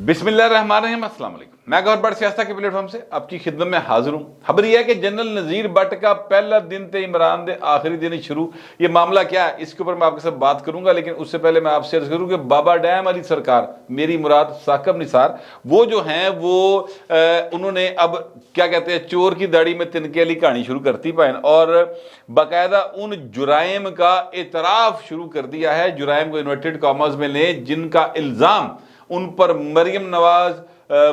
बिस्मिल्लाहिर्रहमानिर्रहीम, अस्सलाम वालेकुम। मैं गौर बट सियासत के प्लेटफॉर्म से आपकी खिदमत में हाजिर हूँ। खबर यह है कि जनरल नज़ीर भट्ट का पहला दिन थे इमरान दे आखिरी दिन ही शुरू। ये मामला क्या है इसके ऊपर मैं आपके साथ बात करूंगा, लेकिन उससे पहले मैं आपसे अर्ज करूँ कि बाबा डैम वाली सरकार, मेरी मुराद साकिब निसार, वो जो हैं वो उन्होंने अब क्या कहते हैं चोर की दाढ़ी में तिनके वाली कहानी शुरू करती पाइन और बाकायदा उन जुराइम का एतराफ़ शुरू कर दिया है। जुराइम को इन्वर्टेड कॉमर्स में लें जिनका इल्ज़ाम उन पर मरियम नवाज,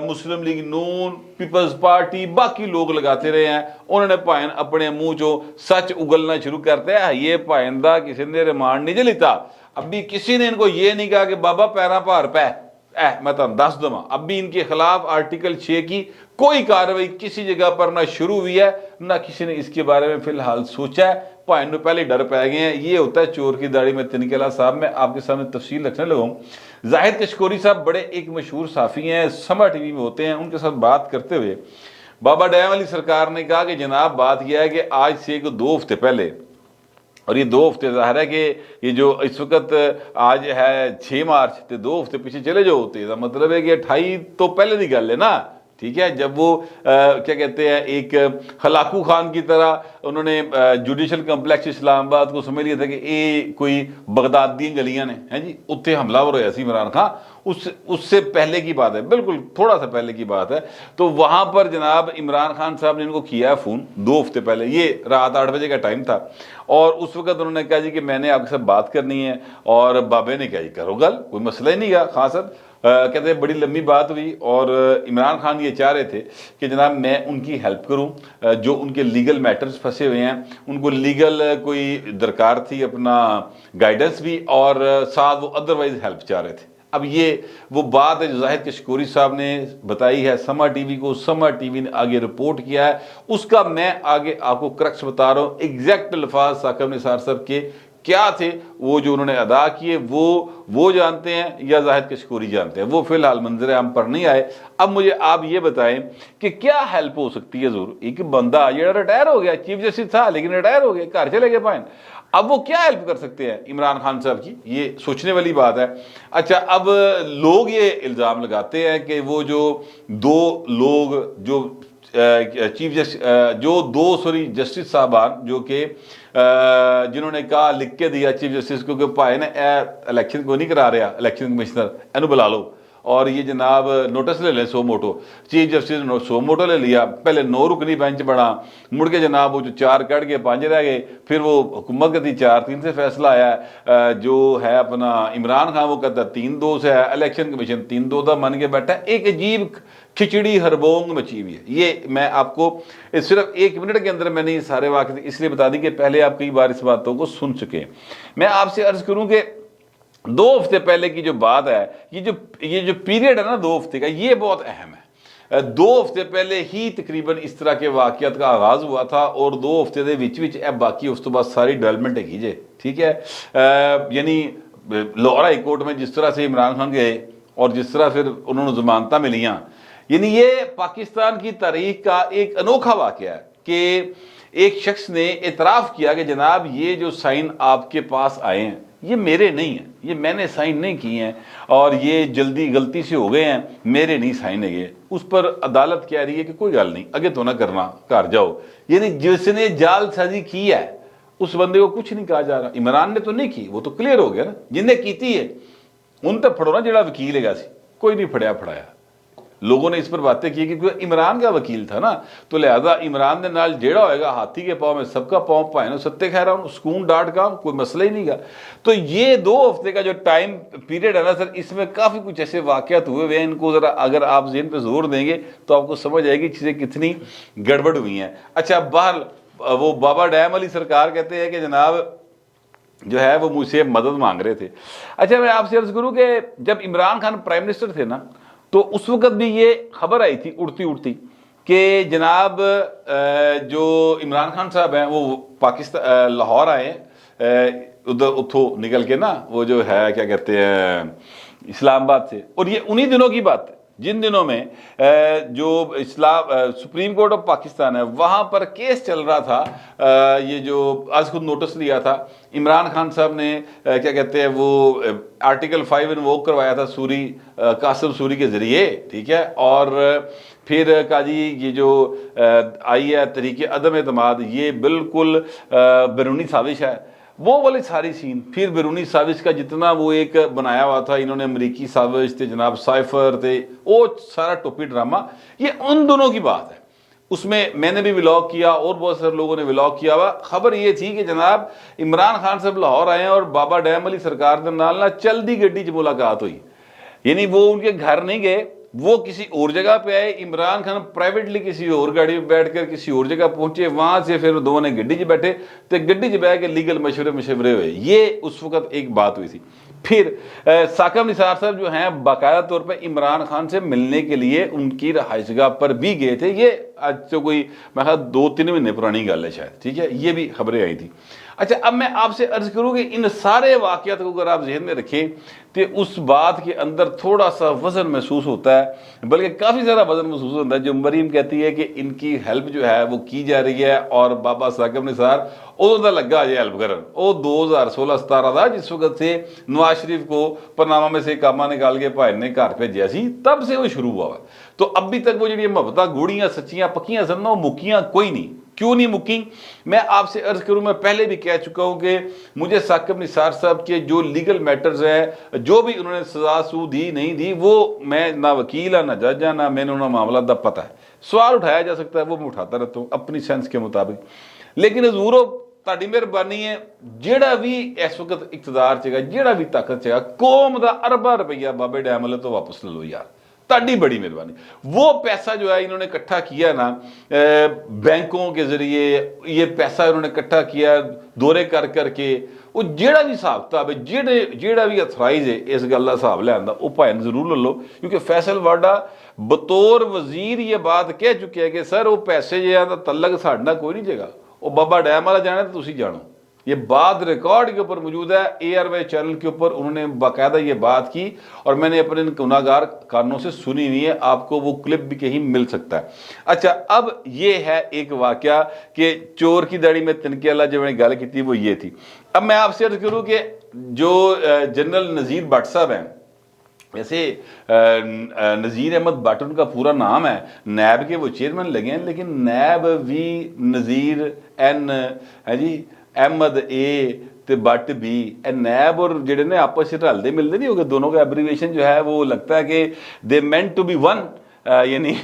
मुस्लिम लीग नून, पीपल्स पार्टी, बाकी लोग लगाते रहे हैं। उन्होंने भाइन अपने मुंह चो सच उगलना शुरू करते हैं। ये भाइन दा किसी ने रिमांड नहीं लिता, अभी किसी ने इनको ये नहीं कहा कि बाबा पैरा भार पै मैं तुम दस दवा। अभी इनके खिलाफ आर्टिकल 6 की कोई कार्रवाई किसी जगह पर ना शुरू हुई है, ना किसी ने इसके बारे में फिलहाल सोचा है। भाइन पहले डर पै गए हैं। ये होता है चोर की दाढ़ी में तिनकेला साहब। मैं आपके सामने तफसील रखने लगा हूँ। जाहिद कशकोरी साहब बड़े एक मशहूर साफ़ी हैं, समा टीवी में होते हैं। उनके साथ बात करते हुए बाबा डैम वाली सरकार ने कहा कि जनाब बात यह है कि आज से 2 हफ्ते पहले, और ये 2 हफ्ते ज़ाहिर है कि ये जो इस वक्त आज है 6 मार्च, तो 2 हफ्ते पीछे चले जाओ तो इसका मतलब है कि 28 तो पहले की गल है ना, ठीक है। जब वो क्या कहते हैं एक हलाकू खान की तरह उन्होंने जुडिशल कम्पलैक्स इस्लामाबाद को समझ लिया था कि ये कोई बगदाद दी गलियां ने हैं जी, उत्थे हमलावर होया सी इमरान खान। उससे पहले की बात है, बिल्कुल थोड़ा सा पहले की बात है। तो वहाँ पर जनाब इमरान खान साहब ने इनको किया है फ़ोन 2 हफ्ते पहले, ये रात 8 बजे का टाइम था। और उस वक्त उन्होंने कहा जी कि मैंने आपके साथ बात करनी है। और बाबे ने कहा जी करो गल, कोई मसला ही नहीं गा खास। कहते हैं बड़ी लंबी बात हुई और इमरान खान ये चाह रहे थे कि जनाब मैं उनकी हेल्प करूं, जो उनके लीगल मैटर्स फंसे हुए हैं उनको लीगल कोई दरकार थी, अपना गाइडेंस भी, और साथ वो अदरवाइज हेल्प चाह रहे थे। अब ये वो बात है जो जाहिद कशकोरी साहब ने बताई है समा टीवी को, समा टीवी ने आगे रिपोर्ट किया है, उसका मैं आगे आपको क्रक्स बता रहा हूँ। एग्जैक्ट अल्फाज साकिब निसार साहब के क्या थे, वो जो उन्होंने अदा किए वो जानते हैं या जाहिद कशकोरी जानते हैं, वो फिलहाल मंजर आम पर नहीं आए। अब मुझे आप ये बताएं कि क्या हेल्प हो सकती है। जरूर एक बंदा जो रिटायर हो गया, चीफ जस्टिस था लेकिन रिटायर हो गया, घर चले गए पाइन, अब वो क्या हेल्प कर सकते हैं इमरान खान साहब की, ये सोचने वाली बात है। अच्छा, अब लोग ये इल्ज़ाम लगाते हैं कि वो जो 2 लोग जो चीफ जस्टिस जो 2 जस्टिस साहबान जो कि जिन्होंने कहा लिख के दिया चीफ जस्टिस को कि भाई ने इलेक्शन को नहीं करा रहा, इलेक्शन कमिश्नर इन्हू बुला लो और ये जनाब नोटिस ले लें 100 मोटो। चीफ जस्टिस ने 100 मोटो ले लिया, पहले 9 रुकनी बेंच बना, मुड़ के जनाब वो जो 4 कट गए 5 रह गए, फिर वो हुकूमत कहती 4-3 से फैसला आया। जो है अपना इमरान खान वो कहता 3-2 से है, इलेक्शन कमीशन 3-2 का मन के बैठा। एक अजीब खिचड़ी हरबोंग मची हुई है। ये मैं आपको सिर्फ 1 मिनट के अंदर मैंने ये सारे वाक़े इसलिए बता दी कि पहले आप कई बार इस बातों को सुन चुके। मैं आपसे अर्ज करूं कि 2 हफ्ते पहले की जो बात है, ये जो पीरियड है ना 2 हफ्ते का, ये बहुत अहम है। 2 हफ्ते पहले ही तकरीबन इस तरह के वाक़यात का आगाज़ हुआ था और 2 हफ्ते के विच बाकी उस तो बाद सारी डेवलपमेंट है कीजिए, ठीक है। यानी लाहौर हाई कोर्ट में जिस तरह से इमरान खान गए और जिस तरह फिर उन्होंने जमानत मिलियाँ, यानी ये पाकिस्तान की तारीख का एक अनोखा वाक़या है कि एक शख्स ने एतराफ़ किया कि जनाब ये जो साइन आपके पास आए हैं ये मेरे नहीं हैं, ये मैंने साइन नहीं किए हैं और ये जल्दी गलती से हो गए हैं, मेरे नहीं साइन है ये। उस पर अदालत कह रही है कि कोई गल नहीं, आगे तो ना करना, घर जाओ। यानी जिसने जालसाजी की है उस बंदे को कुछ नहीं कहा जा रहा। इमरान ने तो नहीं की, वो तो क्लियर हो गया ना, जिन्हें की है उन तो फड़ो ना, जड़ा वकील है कोई नहीं फड़ाया। लोगों ने इस पर बातें की कि इमरान का वकील था ना, तो लिहाजा इमरान ने नाल जेड़ा होएगा हाथी के पाँव में सबका पाँव पाए सत्ते खैरा सुकून डांट का कोई मसला ही नहीं का। तो ये 2 हफ्ते का जो टाइम पीरियड है ना सर, इसमें काफ़ी कुछ ऐसे वाक़यात हुए हुए हैं। इनको ज़रा अगर आप ज़हन पे जोर देंगे तो आपको समझ आएगी चीज़ें कितनी गड़बड़ हुई हैं। अच्छा, बाहर वो बाबा डैम वाली सरकार कहते हैं कि जनाब जो है वो मुझसे मदद मांग रहे थे। अच्छा, मैं आपसे अर्ज़ करूँ कि जब इमरान खान प्राइम मिनिस्टर थे ना, तो उस वक्त भी ये खबर आई थी उड़ती कि जनाब जो इमरान खान साहब हैं वो पाकिस्तान लाहौर आए, उधर उठो निकल के ना, वो जो है क्या कहते हैं इस्लामाबाद से। और ये उन्हीं दिनों की बात है जिन दिनों में जो सुप्रीम कोर्ट ऑफ पाकिस्तान है वहाँ पर केस चल रहा था, ये जो आज खुद नोटिस लिया था इमरान खान साहब ने, क्या कहते हैं वो आर्टिकल 5 इन्वोक करवाया था कासिम सूरी के ज़रिए, ठीक है। और फिर कहा जी ये जो आई है तरीके अदम एतमाद, ये बिल्कुल बैरूनी साजिश है, वो वाली सारी सीन। फिर बैरूनी साजिश का जितना वो एक बनाया हुआ था इन्होंने, अमरीकी साजिश थे, जनाब साइफर थे, वो सारा टोपी ड्रामा, ये उन दोनों की बात है। उसमें मैंने भी व्लॉग किया और बहुत सारे लोगों ने व्लॉग किया हुआ। खबर ये थी कि जनाब इमरान खान साहब लाहौर आए हैं और बाबा डैम अली सरकार के नाल ना चलदी गड्डी च मुलाकात हुई, यानी वो उनके घर नहीं गए, वो किसी और जगह पे आए। इमरान खान प्राइवेटली किसी और गाड़ी में बैठकर किसी और जगह पहुंचे, वहां से फिर दोनों ने गड्डी 'च बैठे तो गड्डी 'च बैठ के लीगल मशवरे हुए। ये उस वक्त एक बात हुई थी। फिर साकिब निसार साहब जो हैं बाकायदा तौर पर इमरान खान से मिलने के लिए उनकी रहायशगाह पर भी गए थे। ये आज तो कोई मैं ख्याल 2-3 महीने पुरानी गल है शायद, ठीक है, ये भी खबरें आई थी। अच्छा, अब मैं आपसे अर्ज करूँ कि इन सारे वाक़यात को अगर आप जहन में रखें तो उस बात के अंदर थोड़ा सा वज़न महसूस होता है, बल्कि काफ़ी ज़्यादा वज़न महसूस होता है। जो मरीम कहती है कि इनकी हेल्प जो है वो की जा रही है और बाबा साकिब निसार उदों का लगा अजे हेल्प करन, वो 2016-17 का जिस वक्त से नवाज शरीफ को पनामा में से कामा निकाल के भाई ने घर भेजा सी, तब से वो शुरू हुआ। तो अभी तक वो जी मुहब्बत गूढ़ियाँ सच्चियाँ पक्कियाँ सन वो मुक्कियाँ कोई नहीं। क्यों नहीं मुक्की? मैं आपसे अर्ज करूं, मैं पहले भी कह चुका हूं कि मुझे साकिब निसार साहब के जो लीगल मैटर्स हैं, जो भी उन्होंने सजा सू दी नहीं दी, वो मैं ना वकील है ना जज है, ना मैंने उन्होंने मामला दा पता है। सवाल उठाया जा सकता है, वो मैं उठाता रहता हूँ अपनी सेंस के मुताबिक। लेकिन हजूरो ਤੁਹਾਡੀ ਮਿਹਰਬਾਨੀ है, ਜਿਹੜਾ भी इस वक्त इकतदार च है, ਜਿਹੜਾ भी ताकत च है, कौम का अरबा रुपया बाबे डैम वाले तो वापस ले लो यार, ताड़ी बड़ी मेहरबानी। वो पैसा जो है इन्होंने इकट्ठा किया ना बैंकों के जरिए, ये पैसा इन्होंने इकट्ठा किया दौरे कर करके, वो जेड़ा भी हिसाब किताब है, जेड़ा भी अथराइज है इस गल का हिसाब लिया वो भाई जरूर ले लो। क्योंकि फैसल वाडा बतौर वजीर ये बात कह चुके हैं कि सर वो पैसे जो है तलक साढ़ा कोई नहीं जगह, वो बाबा डैम वाला जाना तो तुसी जानो। ये बात रिकॉर्ड के ऊपर मौजूद है, एयरवे चैनल के ऊपर उन्होंने बाकायदा ये बात की और मैंने अपने गुनाहगार कानों से सुनी हुई है, आपको वो क्लिप भी कहीं मिल सकता है। अच्छा, अब ये है एक वाकया कि चोर की दाढ़ी में तिनके वाला जो मैंने गल की थी वो ये थी। अब मैं आपसे अर्ज करूँ कि जो जनरल नज़ीर भट्ट साहब हैं, वैसे नज़ीर अहमद भट्ट उनका पूरा नाम है, नैब के वो चेयरमैन लगे हैं, लेकिन नैब वी नज़ीर एन है जी, अहमद ए ते भट्ट भी, नैब और जेडे ने आपस में रलते मिलते नहीं हो गए, दोनों का एब्रीवेशन जो है वो लगता है कि दे मेंट टू बी वन, यानी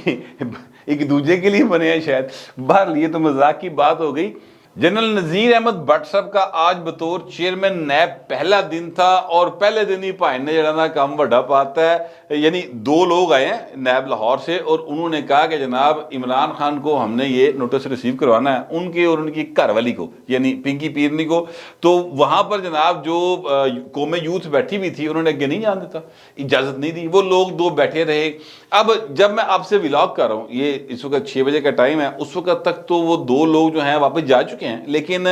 एक दूसरे के लिए बने हैं शायद। बहरहाल ये तो मजाक की बात हो गई। जनरल नज़ीर अहमद भट्ट साहब का आज बतौर चेयरमैन नैब पहला दिन था और पहले दिन ही भाई ने जरा ना काम बड़ा पाता है, यानी 2 लोग आए हैं नैब लाहौर से और उन्होंने कहा कि जनाब इमरान खान को हमने ये नोटिस रिसीव करवाना है, उनके और उनकी घरवाली को यानी पिंकी पीरनी को। तो वहाँ पर जनाब जो कौमे यूथ बैठी हुई थी उन्होंने आगे नहीं जाने देता, इजाज़त नहीं दी, वो लोग 2 बैठे रहे। अब जब मैं आपसे व्लॉग कर रहा हूँ, ये इस वक्त 6 बजे का टाइम है, उस वक्त तक तो वो 2 लोग जो हैं वापस जा चुके हैं, लेकिन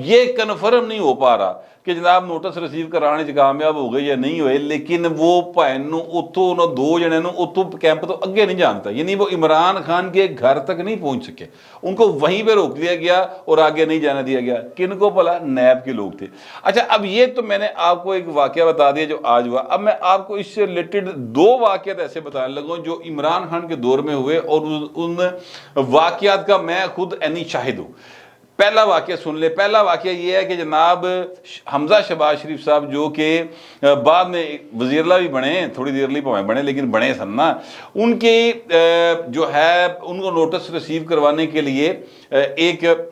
ये कन्फर्म नहीं हो पा रहा कि जनाब नोटिस रिसीव कराने च कामयाब हो गए या नहीं हुए। लेकिन वो भाई उतों उन्होंने 2 जने उतों कैंप तो अगे नहीं जानता, यानी वो इमरान खान के घर तक नहीं पहुंच सके, उनको वहीं पे रोक लिया गया और आगे नहीं जाने दिया गया। किनको भला? नैब के लोग थे। अच्छा, अब ये तो मैंने आपको एक वाकया बता दिया जो आज हुआ। अब मैं आपको इससे रिलेटेड 2 वाकयात ऐसे बताने लगा जो इमरान खान के दौर में हुए और उन वाकयात का मैं खुद एनी शाहिद हूँ। पहला वाकया सुन ले। पहला वाकया ये है कि जनाब हमजा शहबाज शरीफ साहब जो कि बाद में वज़ीर-ए-आला भी बने, थोड़ी देर लिए भावें बने लेकिन बने सन ना, उनके जो है उनको नोटिस रिसीव करवाने के लिए एक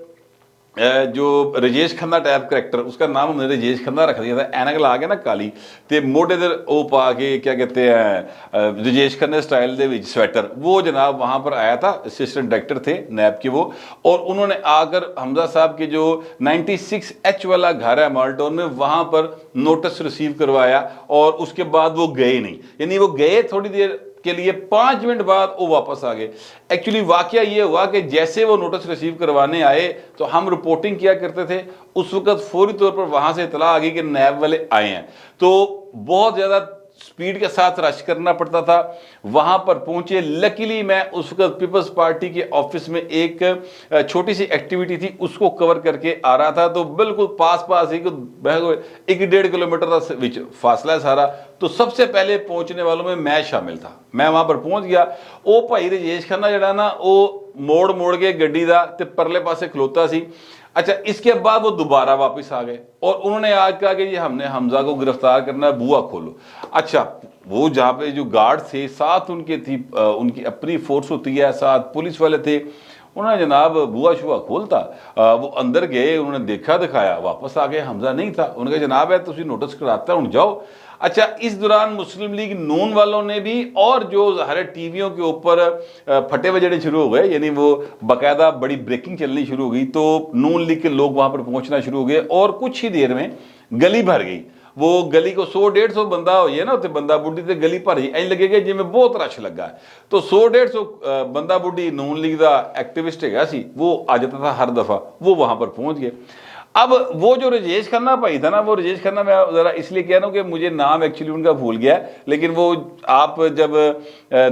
जो राजेश खन्ना टाइप करैक्टर, उसका नाम उन्होंने राजेश खन्ना रख दिया था, ऐनक ला के ना काली ते मोटे दे वो पा के क्या कहते हैं राजेश खन्ना स्टाइल दे विच स्वेटर, वो जनाब वहाँ पर आया था, असिस्टेंट डायरेक्टर थे नैब के वो, और उन्होंने आकर हमजा साहब के जो 96H वाला घर है माल्टोन में वहाँ पर नोटिस रिसीव करवाया और उसके बाद वो गए नहीं, यानी वो गए थोड़ी देर के लिए, 5 मिनट बाद वो वापस आ गए। एक्चुअली वाकया ये हुआ कि जैसे वो नोटिस रिसीव करवाने आए तो हम रिपोर्टिंग किया करते थे, उस वक्त फौरी तौर पर वहाँ से इतला आ गई कि नैब वाले आए हैं। तो बहुत ज़्यादा سپیڈ کے ساتھ رش کرنا پڑتا تھا. وہاں پر پہنچے. لکیلی میں اس وقت پیپلز پارٹی کے آفس میں ایک چھوٹی سی ایکٹیویٹی تھی, اس کو کور کر کے آ رہا تھا, تو بالکل پاس ہی 1.5 کلومیٹر کا فاصلہ ہے سارا. تو سب سے پہلے پہنچنے والوں میں شامل تھا. میں وہاں پر پہنچ گیا. وہ بھائی رجیش کھنہ جڑا نا وہ موڑ کے گڈی دا تے پرلے پاسے کھلوتا سی. اچھا, اس کے بعد وہ دوبارہ واپس آ گئے اور انہوں نے آج کہا کہ جی ہم نے حمزہ کو گرفتار کرنا ہے, بوا کھولو. اچھا, وہ جہاں پہ جو گارڈ تھے ساتھ ان کے تھی, ان کی اپنی فورس ہوتی ہے, ساتھ پولیس والے تھے, انہوں نے جناب بوا شوا کھولتا. وہ اندر گئے, انہوں نے دیکھا دکھایا, واپس آ گئے, حمزہ نہیں تھا. انہوں نے کہا جناب ہے تسی نوٹس کراتا ہوں جاؤ. اچھا, اس دوران مسلم لیگ نون والوں نے بھی, اور جو ظاہر ٹی ویوں کے اوپر پھٹے بجنے شروع ہو گئے, یعنی وہ باقاعدہ بڑی بریکنگ چلنی شروع ہو گئی, تو نون لیگ کے لوگ وہاں پر پہنچنا شروع ہو گئے اور کچھ ہی دیر میں گلی بھر گئی. وہ گلی کو 100-150 بندہ ہوئی ہے نا, بندہ بڈھی تے گلی بھر گئی, این لگے گا جی میں بہت رش لگا ہے. تو 100-150 بندہ بڈھی نون لیگ دا ایکٹیوسٹ ہے سی, وہ آ جاتا تھا ہر دفعہ, وہ وہاں پر پہنچ گئے. اب وہ جو رجیش کھنہ بھائی تھا نا, وہ رجیش کھنہ میں ذرا اس لیے کہہ رہا ہوں کہ مجھے نام ایکچولی ان کا بھول گیا, لیکن وہ آپ جب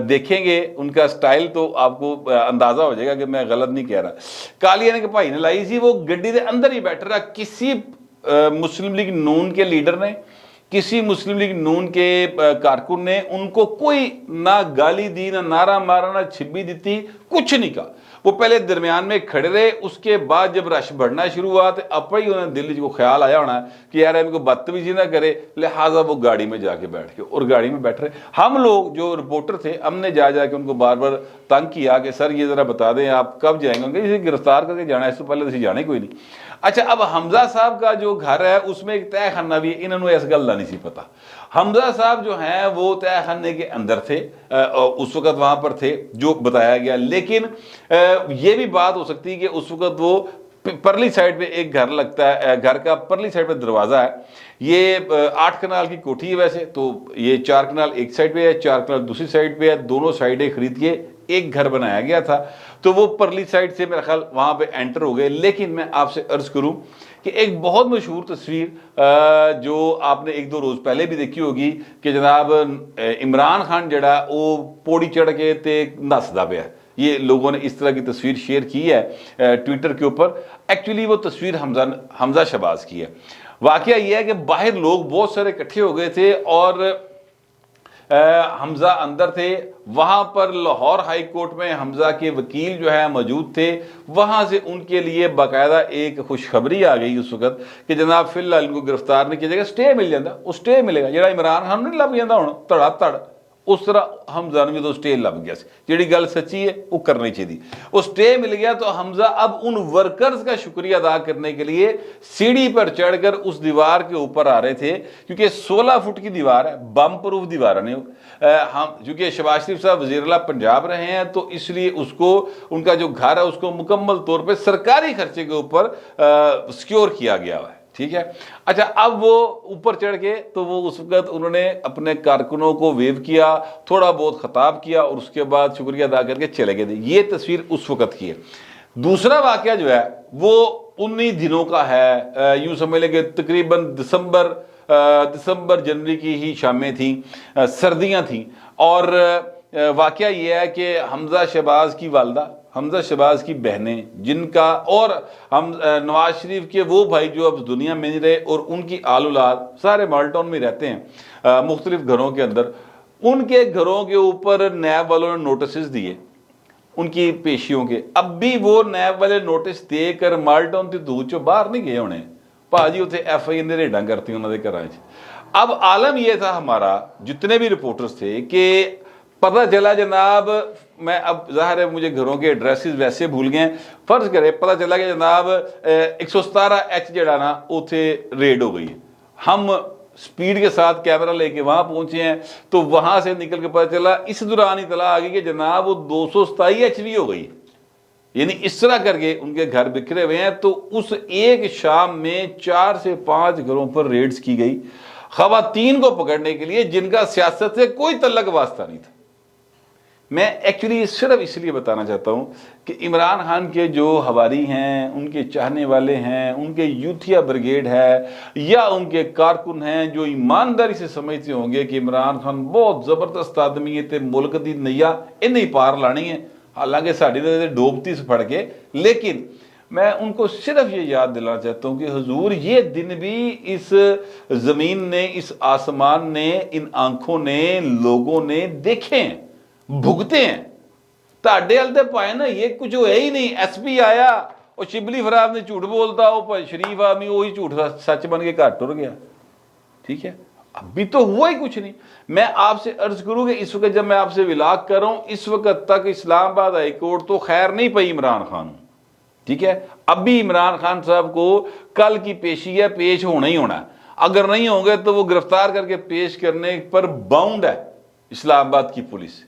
دیکھیں گے ان کا سٹائل تو آپ کو اندازہ ہو جائے گا کہ میں غلط نہیں کہہ رہا. قادیانی کے بھائی نے لائی سی, وہ گڈی دے اندر ہی بیٹھ رہا. کسی مسلم لیگ نون کے لیڈر نے, کسی مسلم لیگ نون کے کارکن نے ان کو کوئی نہ گالی دی, نہ نعرہ مارا, نہ چھبی دیتی, کچھ نہیں کہا. وہ پہلے درمیان میں کھڑے رہے. اس کے بعد جب رش بڑھنا شروع ہوا تو اپنے ہی انہیں دل کو خیال آیا ہونا کہ یار ان کو بدتمیزی نہ کرے, لہٰذا وہ گاڑی میں جا کے بیٹھ کے, اور گاڑی میں بیٹھ رہے. ہم لوگ جو رپورٹر تھے, ہم نے جا کے ان کو بار بار تنگ کیا کہ سر یہ ذرا بتا دیں آپ کب جائیں گے, اسے گرفتار کر کے جانا ہے, اس سے پہلے تو جانے کوئی نہیں. اچھا, اب حمزہ صاحب کا جو گھر ہے اس میں ایک تہ خانہ بھی ہے, انہوں نے اس گل کا نہیں سی پتا. حمزہ صاحب جو ہیں وہ تہ خانے کے اندر تھے, اس وقت وہاں پر تھے جو بتایا گیا. لیکن یہ بھی بات ہو سکتی ہے کہ اس وقت وہ پرلی سائڈ پہ ایک گھر لگتا ہے, گھر کا پرلی سائڈ پہ دروازہ ہے. یہ 8 کنال کی کوٹھی ہے ویسے تو, یہ 4 کنال ایک سائڈ پہ ہے, 4 کنال دوسری سائڈ پہ ہے, دونوں سائڈیں خرید کے ایک گھر بنایا گیا تھا. تو وہ پرلی سائڈ سے میرا خیال وہاں پہ انٹر ہو گئے. لیکن میں آپ سے عرض کروں کہ ایک بہت مشہور تصویر جو آپ نے 1-2 روز پہلے بھی دیکھی ہوگی کہ جناب عمران خان جڑا وہ پوڑی چڑھ کے تے نسدا پیا, یہ لوگوں نے اس طرح کی تصویر شیئر کی ہے ٹویٹر کے اوپر. ایکچولی وہ تصویر حمزہ شہباز کی ہے. واقعہ یہ ہے کہ باہر لوگ بہت سارے اکٹھے ہو گئے تھے اور حمزہ اندر تھے. وہاں پر لاہور ہائی کورٹ میں حمزہ کے وکیل جو ہے موجود تھے. وہاں سے ان کے لیے باقاعدہ ایک خوشخبری آ گئی اس وقت کہ جناب فی الحال ان کو گرفتار نہیں کیا جائے گا, سٹے مل جاتا. وہ سٹے ملے گا جڑا عمران خان نہیں لب جاتا ہوں تڑا تڑ, اس طرح حمزہ نے جو سٹے لب گیا. جیڑی گل سچی ہے وہ کرنی چاہیے. وہ سٹے مل گیا تو حمزہ اب ان ورکرز کا شکریہ ادا کرنے کے لیے سیڑھی پر چڑھ کر اس دیوار کے اوپر آ رہے تھے, کیونکہ 16 فٹ کی دیوار ہے, بم پروف دیوار ہے. چونکہ شہباز شریف صاحب وزیر اعلیٰ پنجاب رہے ہیں تو اس لیے اس کو ان کا جو گھر ہے اس کو مکمل طور پہ سرکاری خرچے کے اوپر سیکیور کیا گیا ہے. ٹھیک ہے. اچھا, اب وہ اوپر چڑھ کے تو وہ اس وقت انہوں نے اپنے کارکنوں کو ویو کیا, تھوڑا بہت خطاب کیا اور اس کے بعد شکریہ ادا کر کے چلے گئے. یہ تصویر اس وقت کی ہے. دوسرا واقعہ جو ہے وہ 19 دنوں کا ہے, یوں سمجھ لیں کہ تقریباً دسمبر جنوری کی ہی شامیں تھیں, سردیاں تھیں. اور واقعہ یہ ہے کہ حمزہ شہباز کی والدہ, حمزہ شہباز کی بہنیں, جن کا اور ہم نواز شریف کے وہ بھائی جو اب دنیا میں نہیں رہے اور ان کی آل اولاد سارے مال ٹاؤن میں رہتے ہیں مختلف گھروں کے اندر, ان کے گھروں کے اوپر نیب والوں نے نوٹسز دیے ان کی پیشیوں کے. اب بھی وہ نیب والے نوٹس دے کر مال ٹاؤن تے دور چو باہر نہیں گئے ہونے. پاجی اتنے ایف آئی نے ریڈاں کرتی انہوں نے گھراں. اب عالم یہ تھا ہمارا جتنے بھی رپورٹرز تھے کہ پتہ چلا جناب, میں اب ظاہر ہے مجھے گھروں کے ایڈریسز ویسے بھول گئے, فرض کرے پتہ چلا کہ جناب 117H جڑا نا اتنے ریڈ ہو گئی. ہم سپیڈ کے ساتھ کیمرہ لے کے وہاں پہنچے ہیں تو وہاں سے نکل کے پتہ چلا اس دوران اطلاع آ گئی کہ جناب وہ 227H بھی ہو گئی. یعنی اس طرح کر کے ان کے گھر بکھرے ہوئے ہیں. تو اس ایک شام میں 4 سے 5 گھروں پر ریڈز کی گئی خواتین کو پکڑنے کے لیے جن کا سیاست سے کوئی تعلق واسطہ نہیں تھا. میں ایکچولی صرف اس لیے بتانا چاہتا ہوں کہ عمران خان کے جو ہواری ہیں، ان کے چاہنے والے ہیں، ان کے یوتھیا بریگیڈ ہے یا ان کے کارکن ہیں جو ایمانداری سے سمجھتے ہوں گے کہ عمران خان بہت زبردست آدمی ہے تے ملک دی نیا انہیں پار لانی ہے، حالانکہ ساڑی ڈوبتی سے پڑھ کے، لیکن میں ان کو صرف یہ یاد دلانا چاہتا ہوں کہ حضور یہ دن بھی اس زمین نے، اس آسمان نے، ان آنکھوں نے، لوگوں نے دیکھے ہیں، بھگتے ہیں۔ تاڑے ہلتے پائے نا، یہ کچھ ہے ہی نہیں۔ ایس پی آیا اور شبلی فراز نے جھوٹ بولتا، وہ شریف آدمی وہی جھوٹ سچ بن کے گھر ٹر گیا، ٹھیک ہے۔ ابھی تو ہوا ہی کچھ نہیں۔ میں آپ سے عرض کروں کہ اس وقت جب میں آپ سے ولاگ کر رہا ہوں، اس وقت تک اسلام آباد ہائی کورٹ تو خیر نہیں پئی عمران خان، ٹھیک ہے۔ اب بھی عمران خان صاحب کو کل کی پیشی ہے، پیش ہونا ہی ہونا ہے۔ اگر نہیں ہوں گے تو وہ گرفتار کر کے پیش کرنے پر باؤنڈ ہے اسلام آباد کی پولیس،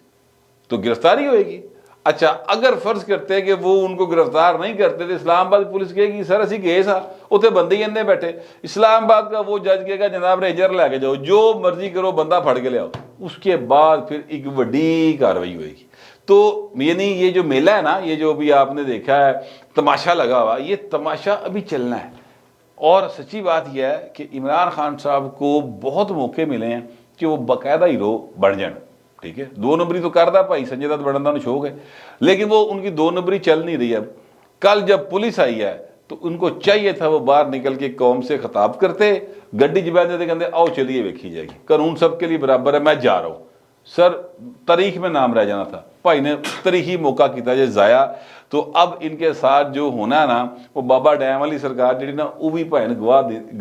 تو گرفتاری ہوئے گی۔ اچھا، اگر فرض کرتے ہیں کہ وہ ان کو گرفتار نہیں کرتے تو اسلام آباد پولیس کہے گی سر اسی گئے سا اتنے بندے ہی اندے بیٹھے، اسلام آباد کا وہ جج کہے گا جناب ریجر لے کے جاؤ، جو مرضی کرو، بندہ پھڑ کے لے آؤ۔ اس کے بعد پھر ایک بڑی کارروائی ہوئے گی۔ تو یعنی یہ جو میلہ ہے نا، یہ جو ابھی آپ نے دیکھا ہے تماشا لگا ہوا، یہ تماشا ابھی چلنا ہے۔ اور سچی بات یہ ہے کہ عمران خان صاحب کو بہت موقع ملے ہیں کہ وہ باقاعدہ ہیرو بن جائیں، ٹھیک ہے۔ دو نمبری تو کردہ بھائی سنجے دت بڑندہ نے شوق ہے، لیکن وہ ان کی دو نمبری چل نہیں رہی۔ اب کل جب پولیس آئی ہے تو ان کو چاہیے تھا وہ باہر نکل کے قوم سے خطاب کرتے، گڈی جب دیتے کہتے آؤ چلیے ویکھی جائے گی، قانون سب کے لیے برابر ہے، میں جا رہا ہوں۔ سر تاریخ میں نام رہ جانا تھا، بھائی نے تاریخی موقع کیتا جائے ضائع۔ تو اب ان کے ساتھ جو ہونا ہے نا، وہ بابا ڈیم والی سرکار جڑی نا، وہ بھی بھائی نے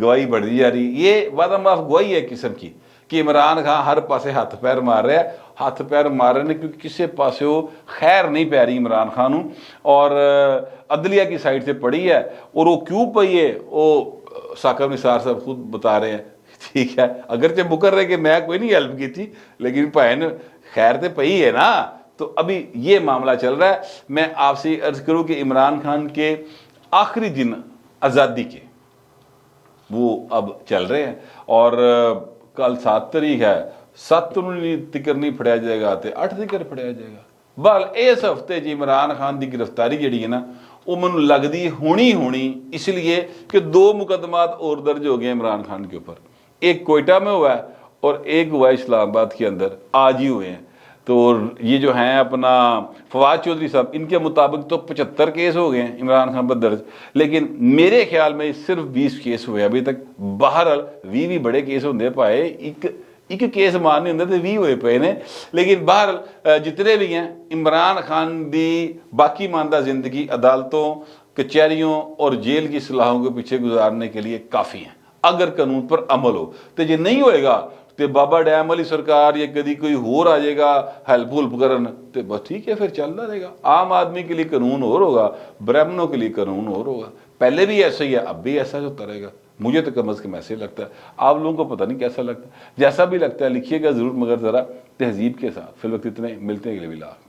گواہی بڑھتی جا رہی۔ یہ وعدہ معاف گواہی ہے قسم کی کہ عمران خان ہر پاسے ہاتھ پیر مار رہا ہے، ہاتھ پیر مار رہے ہیں کیونکہ کسی پاسے وہ خیر نہیں پی رہی عمران خان، اور عدلیہ کی سائڈ سے پڑی ہے، اور وہ کیوں پئی ہے وہ ثاقب نثار صاحب خود بتا رہے ہیں، ٹھیک ہے۔ اگرچہ مکر رہے کہ میں کوئی نہیں ہیلپ کی تھی، لیکن بہن خیر تے پئی ہے نا۔ تو ابھی یہ معاملہ چل رہا ہے۔ میں آپ سے عرض کروں کہ عمران خان کے آخری دن آزادی کے وہ اب چل رہے ہیں، اور کل 7 تاریخ ہے، 7 تکر نہیں پھڑیا جائے گا تے 8 تکر پھڑیا جائے گا۔ بال اس ہفتے جی عمران خان دی گرفتاری جڑی ہے نا، وہ من لگدی ہونی اس لیے کہ 2 مقدمات اور درج ہو گئے عمران خان کے اوپر، ایک کوئٹہ میں ہوا ہے اور ایک ہوا ہے اسلام آباد کے اندر، آج ہی ہوئے ہیں۔ تو یہ جو ہیں اپنا فواد چودھری صاحب، ان کے مطابق تو 75 کیس ہو گئے ہیں عمران خان پر درج، لیکن میرے خیال میں صرف 20 کیس ہوئے ابھی تک۔ بہرحال 20 بڑے کیس ہوندے پائے، ایک کیس مارنے ہوندے تو 20 ہوئے پے نے، لیکن بہرحال جتنے بھی ہیں عمران خان دی باقی ماندہ زندگی عدالتوں، کچہریوں اور جیل کی صلاحوں کے پیچھے گزارنے کے لیے کافی ہیں، اگر قانون پر عمل ہو۔ تو یہ نہیں ہوئے گا تو بابا ڈیم والی سرکار یا کدی کوئی اور آ جائے گا ہیلپ ہولپ کرن، تو بس ٹھیک ہے، پھر چلتا رہے گا۔ عام آدمی کے لیے قانون اور ہوگا، برہمنوں کے لیے قانون اور ہوگا۔ پہلے بھی ایسا ہی ہے، اب بھی ایسا ہوتا رہے گا۔ مجھے تو کم از کم ایسے لگتا ہے، آپ لوگوں کو پتہ نہیں کیسا لگتا ہے۔ جیسا بھی لگتا ہے لکھیے گا ضرور، مگر ذرا تہذیب کے ساتھ۔ فی الوقت اتنے، ملتے ہیں اگلے ولاگ۔